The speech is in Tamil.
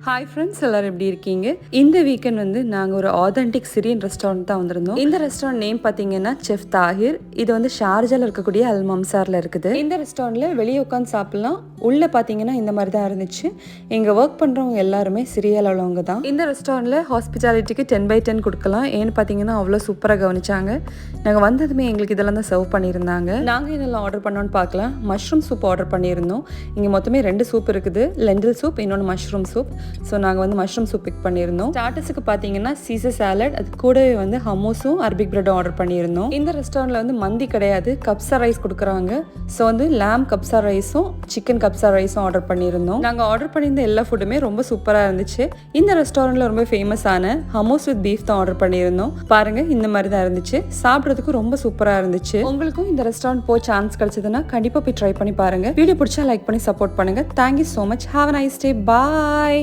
ஹாய் ஃப்ரெண்ட்ஸ், எல்லாரும் எப்படி இருக்கீங்க? இந்த வீக்கெண்ட் வந்து நாங்கள் ஒரு ஆதென்டிக் சிரியன் ரெஸ்டாரண்ட் தான் வந்திருந்தோம். இந்த ரெஸ்டாரண்ட் நேம் பார்த்தீங்கன்னா செஃப் தாஹிர். இது வந்து ஷார்ஜால இருக்கக்கூடிய அல் மம்சாரில் இருக்குது. இந்த ரெஸ்டாரண்ட்டில் வெளியே உட்காந்து சாப்பிட்லாம். உள்ளே பார்த்தீங்கன்னா இந்த மாதிரி தான் இருந்துச்சு. இங்கே ஒர்க் பண்ணுறவங்க எல்லாருமே சிரியாவில் உள்ளவங்க தான். இந்த ரெஸ்டாரண்ட்டில் ஹாஸ்பிட்டாலிட்டிக்கு 10/10 கொடுக்கலாம். ஏன்னு பார்த்தீங்கன்னா அவ்வளோ சூப்பராக கவனிச்சாங்க. நாங்கள் வந்ததுமே எங்களுக்கு இதெல்லாம் தான் சர்வ் பண்ணியிருந்தாங்க. நாங்கள் இதெல்லாம் ஆர்டர் பண்ணோன்னு பார்க்கலாம். மஷ்ரூம் சூப் ஆர்டர் பண்ணியிருந்தோம். இங்கே மொத்தமே 2 சூப் இருக்குது. லெண்டில் சூப், இன்னொன்று மஷ்ரூம் சூப். ஸோ நாங்கள் வந்து மஷ்ரூம் சூப் பிக் பண்ணியிருந்தோம். ஸ்டார்டர்ஸுக்கு பார்த்தீங்கன்னா சீசர் சாலட், அது கூடவே வந்து ஹமோஸும் அரபிக் பிரெட்டும் ஆர்டர் பண்ணியிருந்தோம். இந்த ரெஸ்டாரண்ட்டில் வந்து மந்தி கிடையாது, கப்சா ரைஸ் கொடுக்குறாங்க. ஸோ வந்து லேம் கப்சா ரைஸும் சிக்கன் கப்சா ரைஸும் ஆர்டர் பண்ணியிருந்தோம். நாங்கள் ஆர்டர் பண்ணியிருந்த எல்லா ஃபுட்டுமே ரொம்ப சூப்பராக இருந்துச்சு. இந்த ரெஸ்டாரண்ட்டில் ரொம்ப ஃபேமஸான ஹமோஸ் வித் பீஃப் தான் ஆர்டர் பண்ணியிருந்தோம். பாருங்க, இந்த மாதிரி தான் இருந்துச்சு. சாப்பிட்றதுக்கு ரொம்ப சூப்பராக இருந்துச்சு. உங்களுக்கும் இந்த ரெஸ்டாரண்ட் போய் சான்ஸ் கிடைச்சதுன்னா கண்டிப்பாக போய் ட்ரை பண்ணி பாருங்க. வீடியோ பிடிச்சா லைக் பண்ணி சப்போர்ட் பண்ணுங்க. Thank you so much. Have a nice day. Bye.